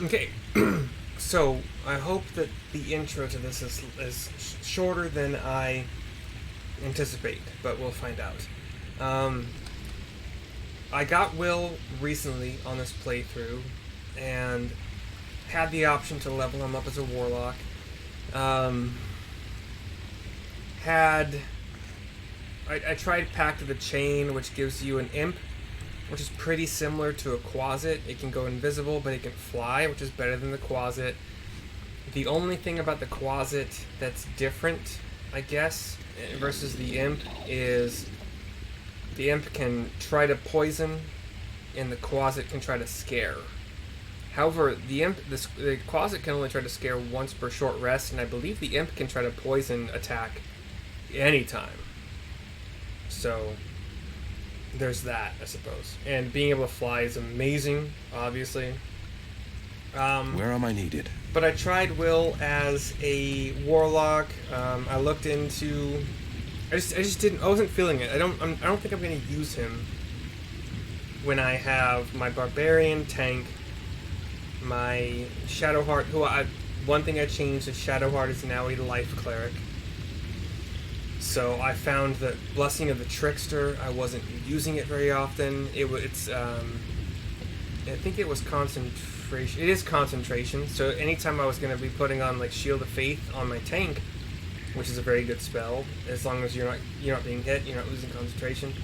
Okay, so I hope that the intro to this is shorter than I anticipate, but we'll find out. Um, I got Wyll recently on this playthrough, and had the option to level him up as a Warlock. Um, had I tried Pact of the Chain, which gives you an Imp, which is pretty similar to a Quasit. It can go invisible, but it can fly, which is better than the Quasit. The only thing about the Quasit that's different, I guess, versus the Imp is the Imp can try to poison, and the Quasit can try to scare. However, the Quasit can only try to scare once per short rest, and I believe the Imp can try to poison attack anytime. So there's that, I suppose. And being able to fly is amazing, obviously. Where am I needed? But I tried Wyll as a Warlock. I looked into. I just didn't. I wasn't feeling it. I don't think I'm going to use him when I have my Barbarian tank, my Shadowheart. One thing I changed is Shadowheart is now a Life Cleric. So I found that Blessing of the Trickster, I wasn't using it very often. I think it was concentration. It is concentration. So anytime I was going to be putting on like Shield of Faith on my tank, which is a very good spell, as long as you're not being hit, you're not losing concentration,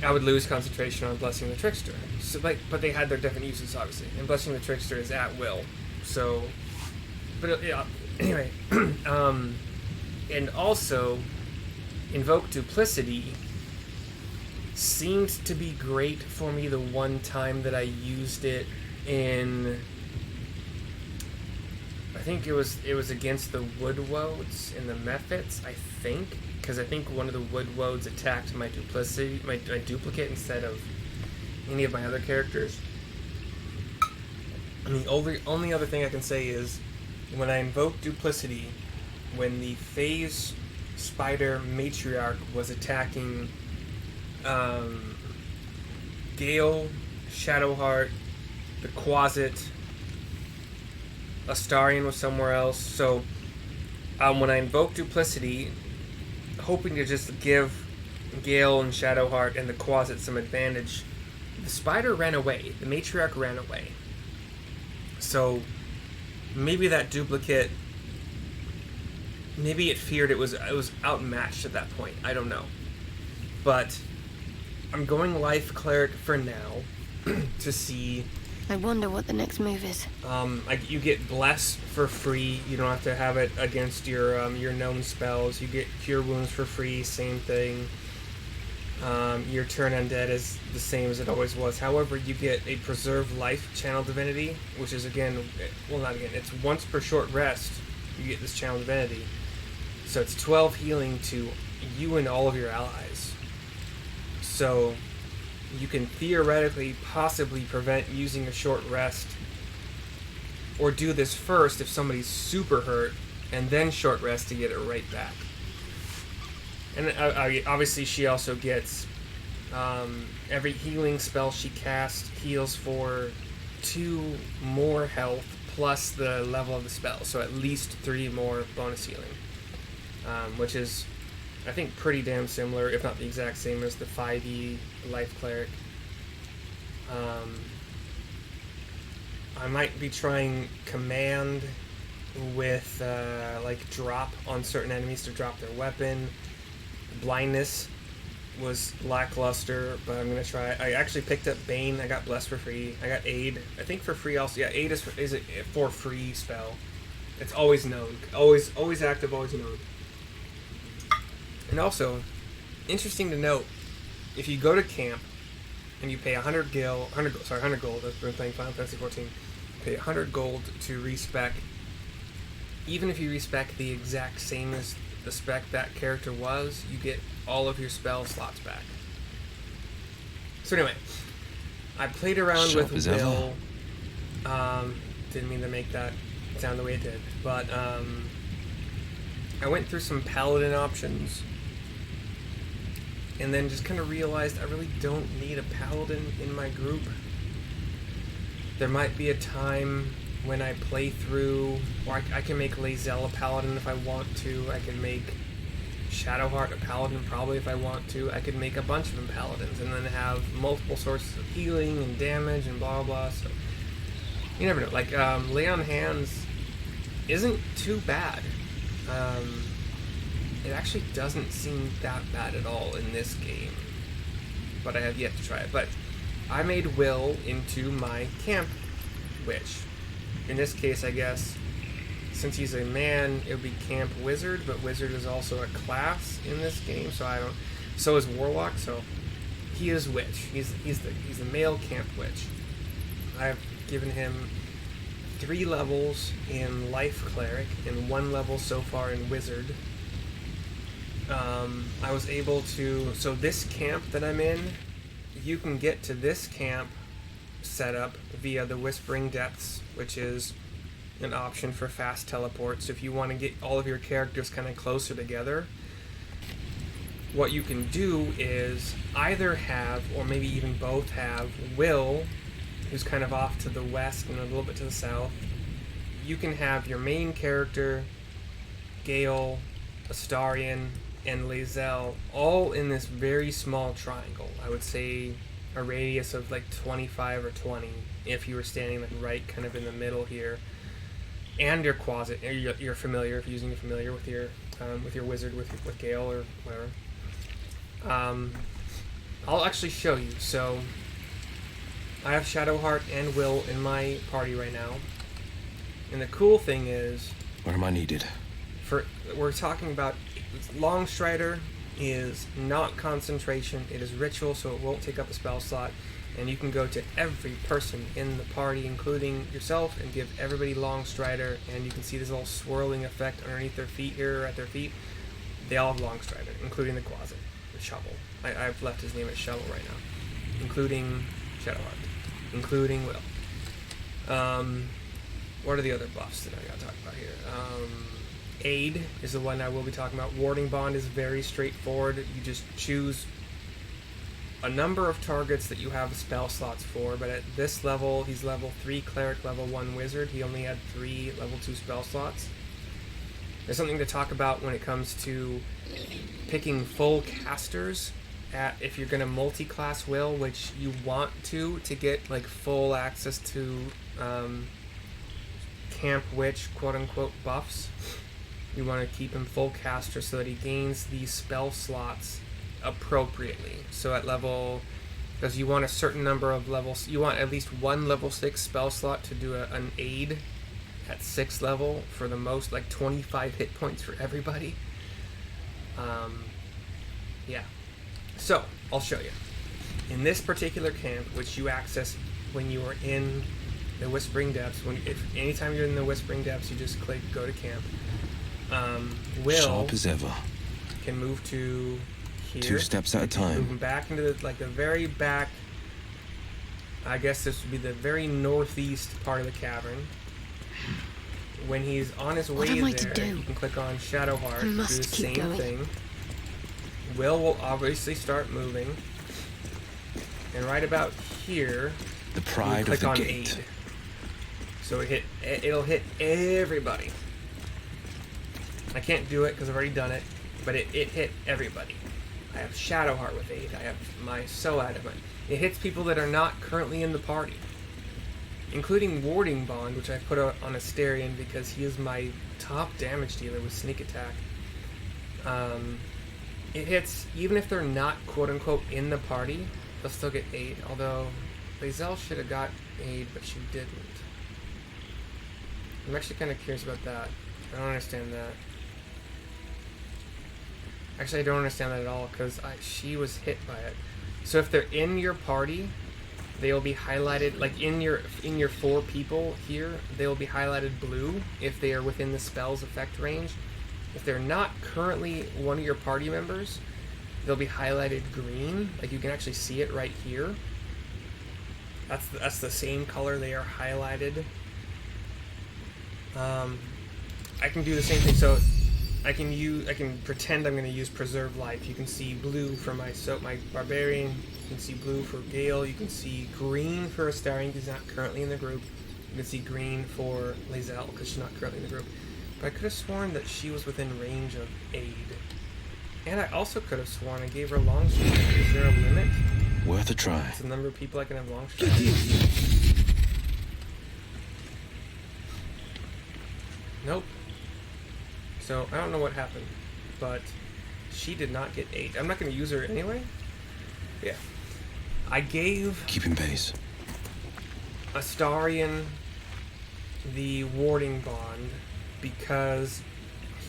I would lose concentration on Blessing of the Trickster. So but they had their different uses, obviously. And Blessing of the Trickster is at will. So, but yeah. Anyway, and also, Invoke Duplicity seemed to be great for me the one time that I used it in. I think it was against the Woodwoads and the Mephits, I think, because I think one of the Woodwoads attacked my duplicity, my duplicate instead of any of my other characters. And the only other thing I can say is when I invoke Duplicity, when the Phase Spider Matriarch was attacking Gale, Shadowheart, the Quasit, Astarion was somewhere else. So when I invoke Duplicity, hoping to just give Gale and Shadowheart and the Quasit some advantage, the Spider ran away. The Matriarch ran away. So maybe that duplicate, maybe it feared it was outmatched at that point. I don't know. But I'm going Life Cleric for now to see. I wonder what the next move is. You get Bless for free. You don't have to have it against your known spells. You get Cure Wounds for free. Same thing. Your Turn Undead is the same as it always was. However, you get a Preserve Life Channel Divinity, which is it's once per short rest. You get this Channel Divinity. So it's 12 healing to you and all of your allies. So you can theoretically possibly prevent using a short rest, or do this first if somebody's super hurt, and then short rest to get it right back. And obviously she also gets every healing spell she casts heals for 2 more health plus the level of the spell, so at least 3 more bonus healing, which is, I think, pretty damn similar, if not the exact same as the 5e Life Cleric. I might be trying Command with drop on certain enemies to drop their weapon. Blindness was lackluster, but I'm gonna try. I actually picked up Bane. I got Bless for free. I got Aid, I think, for free also. Yeah, Aid is a for free spell. It's always known, always active, always known. And also, interesting to note, if you go to camp and you pay 100 gold. I've been playing Final Fantasy 14. Pay 100 gold to respec. Even if you respec the exact same as the spec that character was, you get all of your spell slots back. So anyway, I played around with Wyll. Didn't mean to make that sound the way it did, but I went through some Paladin options, and then just kind of realized I really don't need a Paladin in my group. There might be a time when I play through, or I can make Lae'zel a Paladin if I want to. I can make Shadowheart a Paladin probably if I want to. I could make a bunch of them Paladins and then have multiple sources of healing and damage and blah blah. So you never know. Like Lay on Hands isn't too bad. It actually doesn't seem that bad at all in this game, but I have yet to try it. But I made Wyll into my camp witch. In this case, I guess, since he's a man, it would be camp wizard, but wizard is also a class in this game, so I don't. So is warlock, so he is witch. He's the male camp witch. I've given him 3 levels in life cleric and 1 level so far in wizard. I was able to. So this camp that I'm in, you can get to this camp setup via the Whispering Depths, which is an option for fast teleports. If you want to get all of your characters kind of closer together, what you can do is either have, or maybe even both have, Wyll, who's kind of off to the west and a little bit to the south. You can have your main character, Gale, Astarion, and Lae'zel all in this very small triangle. I would say a radius of like 25 or 20 if you were standing like right kind of in the middle here. And your quasi, or your familiar, if you're using your familiar with your wizard, with Gale or whatever. I'll actually show you. So I have Shadowheart and Wyll in my party right now, and the cool thing is, where am I needed? We're talking about Longstrider is not concentration. It is ritual, so it won't take up a spell slot. And you can go to every person in the party, including yourself, and give everybody Longstrider, and you can see this little swirling effect underneath their feet here, or at their feet. They all have Longstrider, including the Quasit, the Shovel. I've left his name as Shovel right now. Including Shadowheart. Including Wyll. What are the other buffs that I gotta talk about here? Aid is the one I will be talking about. Warding Bond is very straightforward. You just choose a number of targets that you have spell slots for, but at this level, he's level 3 cleric, level 1 wizard. He only had 3 level 2 spell slots. There's something to talk about when it comes to picking full casters. If you're going to multi-class Wyll, which you want to get like full access to camp witch quote-unquote buffs, you want to keep him full caster so that he gains these spell slots appropriately. So at level, because you want a certain number of levels, you want at least 1 level 6 spell slot to do an aid at 6th level for the most, like 25 hit points for everybody. Yeah. So I'll show you. In this particular camp, which you access when you are in the Whispering Depths, anytime you're in the Whispering Depths, you just click go to camp. Wyll sharp as ever. Can move to here. 2 steps at a time. Moving back into the very back. I guess this would be the very northeast part of the cavern. When he's on his way there, you can click on Shadowheart, do the same thing. Wyll will obviously start moving, and right about here, the pride of the gate. Aid. So it'll hit everybody. I can't do it because I've already done it, but it hit everybody. I have Shadowheart with Aid. I have my Adamant. It hits people that are not currently in the party, including Warding Bond, which I put on Astarion because he is my top damage dealer with sneak attack. It hits even if they're not quote-unquote in the party, they'll still get Aid, although Lae'zel should have got Aid, but she didn't. I'm actually kind of curious about that. I don't understand that. Actually, I don't understand that at all, because she was hit by it. So if they're in your party, they'll be highlighted, like in your 4 people here, they'll be highlighted blue if they are within the spell's effect range. If they're not currently one of your party members, they'll be highlighted green. Like you can actually see it right here. That's the same color they are highlighted. I can do the same thing. So I can pretend I'm going to use Preserve Life. You can see blue for my Barbarian. You can see blue for Gale. You can see green for Astarion because he's not currently in the group. You can see green for Lae'zel because she's not currently in the group. But I could have sworn that she was within range of aid. And I also could have sworn I gave her long strike. Is there a limit? Worth a try. It's the number of people I can have long strike. Nope. So, I don't know what happened, but she did not get 8. I'm not going to use her anyway. Yeah. I gave... Keeping pace. Astarion the Warding Bond because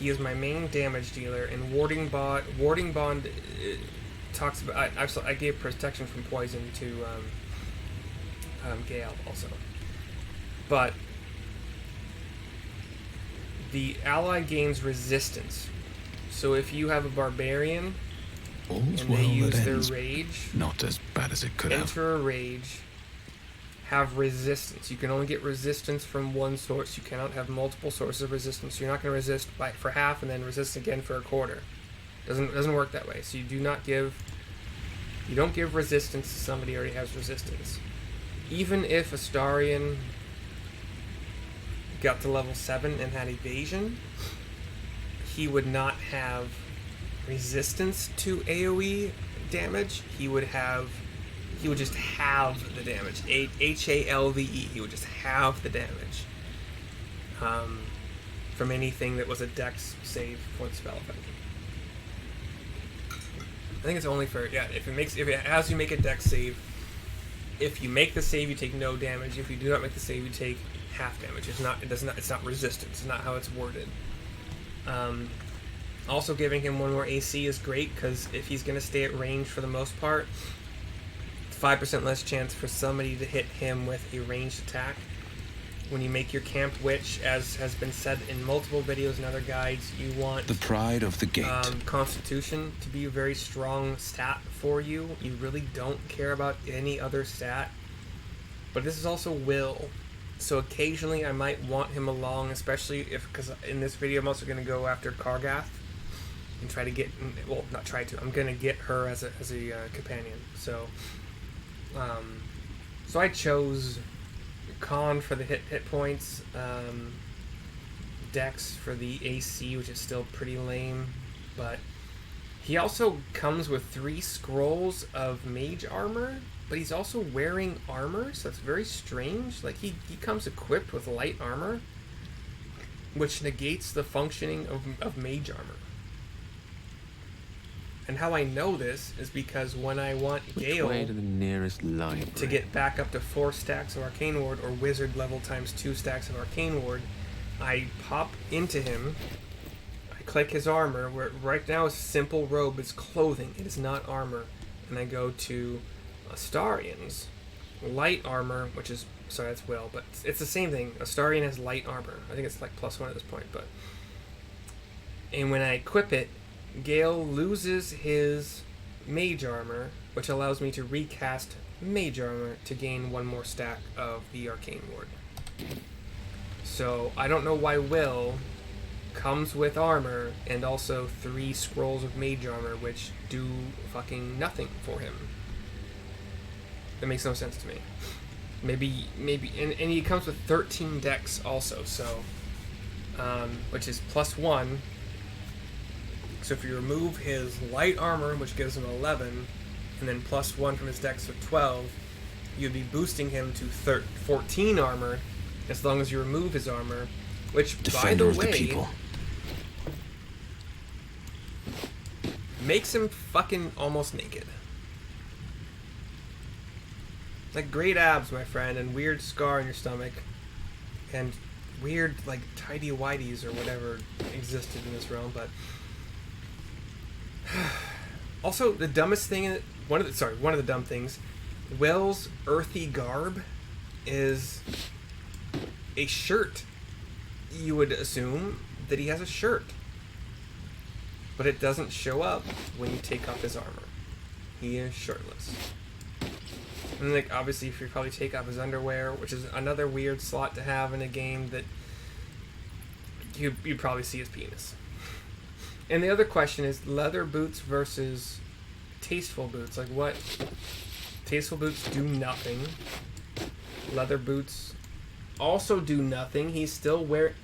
he is my main damage dealer, and Warding Bond talks about... I gave protection from poison to Gale also. But... the ally gains resistance. So if you have a barbarian All's and well they use that their ends rage, not as bad as it could have. enter a rage, have resistance. You can only get resistance from one source. You cannot have multiple sources of resistance. You're not going to resist for half and then resist again for a quarter. Doesn't work that way. So you don't give resistance to somebody who already has resistance. Even if Astarion got to level 7 and had evasion, he would not have resistance to AoE damage. He would just have the damage. HALVE. He would just have the damage from anything that was a dex save for the spell effect. I think it's only for if it has you make a dex save. If you make the save, you take no damage. If you do not make the save, you take half damage. It's not resistance. It's not how it's worded. Also, giving him one more AC is great because if he's going to stay at range for the most part, 5% less chance for somebody to hit him with a ranged attack. When you make your Camp Witch, as has been said in multiple videos and other guides, you want the pride of the gate. Constitution to be a very strong stat for you. You really don't care about any other stat. But this is also Wyll. So occasionally I might want him along, especially because in this video I'm also going to go after Kargath and try to get, well, not try to, I'm going to get her as a companion. So so I chose Con for the hit points, Dex for the AC, which is still pretty lame, but he also comes with 3 scrolls of mage armor, but he's also wearing armor, so it's very strange. Like, he comes equipped with light armor, which negates the functioning of mage armor. And how I know this is because when I want Gale Way to the nearest library to get back up to 4 stacks of Arcane Ward, or Wizard level times 2 stacks of Arcane Ward, I pop into him, I click his armor, where right now is simple robe, it's clothing, it is not armor, and I go to Astarion's light armor, which is, sorry, that's Wyll, but it's the same thing. Astarion has light armor. I think it's like +1 at this point, but... And when I equip it, Gale loses his mage armor, which allows me to recast mage armor to gain 1 more stack of the Arcane Ward. So, I don't know why Wyll comes with armor and also 3 scrolls of mage armor, which do fucking nothing for him. That makes no sense to me. Maybe, and he comes with 13 dex also, so, which is +1. So if you remove his light armor, which gives him 11, and then +1 from his dex, so 12, you'd be boosting him to 14 armor, as long as you remove his armor, which, Defender by of the way, the people. makes him fucking almost naked. Like, great abs, my friend, and weird scar on your stomach, and weird, like, tidy-whities or whatever existed in this realm, but... Also, the dumbest thing, one of the dumb things, Wyll's earthy garb is a shirt. You would assume that he has a shirt, but it doesn't show up when you take off his armor. He is shirtless. And, like, obviously, if you probably take off his underwear, which is another weird slot to have in a game, that you probably see his penis. And the other question is leather boots versus tasteful boots. Like what? Tasteful boots do nothing. Leather boots also do nothing. He's still wearing...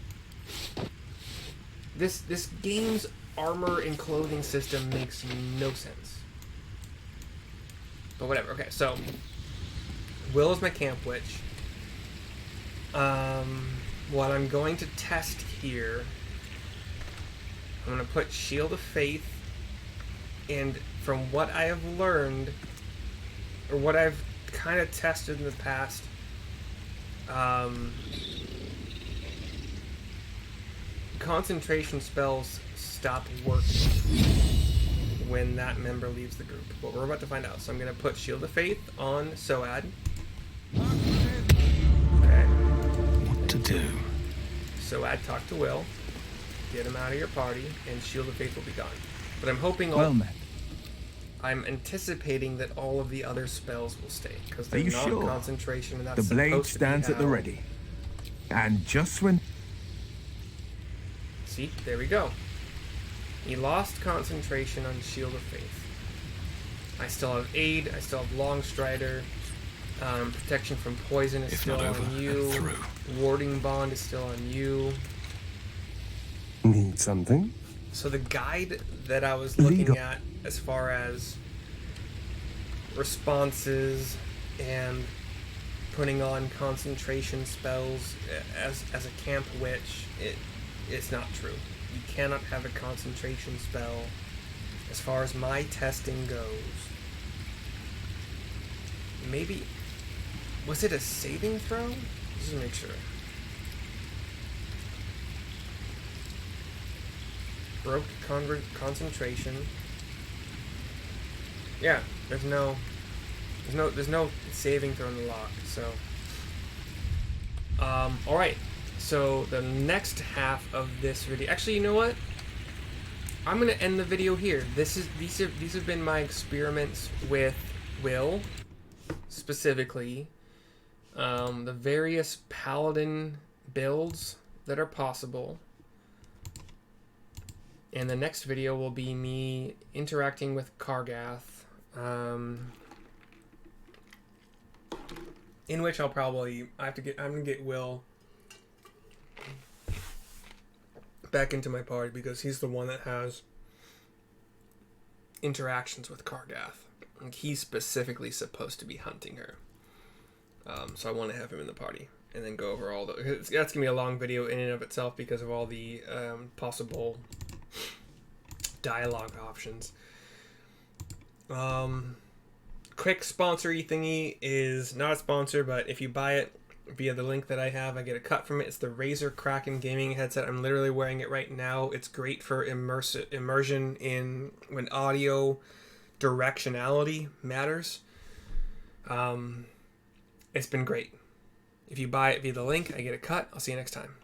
This game's armor and clothing system makes no sense. But whatever. Okay, so Wyll is my camp witch. What I'm going to test here, I'm going to put Shield of Faith, and from what I have learned, or what I've kind of tested in the past, concentration spells stop working when that member leaves the group. But we're about to find out. So I'm going to put Shield of Faith on Soad. Okay. What to do? Soad, talk to Wyll. Get him out of your party, and Shield of Faith will be gone. But I'm hoping... Well met. I'm anticipating that all of the other spells will stay, because they're Are you not sure? concentration, and that's The blade supposed to be stands at the how- ready. And just when... See, there we go. He lost concentration on Shield of Faith. I still have Aid, I still have Longstrider, protection from poison is If still not over, on you, then through. Warding Bond is still on you. Need something? So the guide that I was Lead looking on. at as far as responses and putting on concentration spells as a camp witch, it's not true. You cannot have a concentration spell as far as my testing goes. Maybe, was it a saving throw? Just to make sure. Broke concentration. Yeah, there's no saving throw in the lock. So, all right. So the next half of this video, actually, you know what? I'm gonna end the video here. These have been my experiments with Wyll, specifically, the various Paladin builds that are possible. And the next video will be me interacting with Kargath, in which I'm gonna get Wyll back into my party because he's the one that has interactions with Kargath. Like, he's specifically supposed to be hunting her. So I want to have him in the party and then go over all the... That's gonna be a long video in and of itself because of all the possible dialogue options. Quick sponsor-y thingy is not a sponsor, but if you buy it via the link that I have, I get a cut from it. It's the Razer Kraken gaming headset. I'm literally wearing it right now. It's great for immersion in when audio directionality matters. It's been great. If you buy it via the link, I get a cut. I'll see you next time.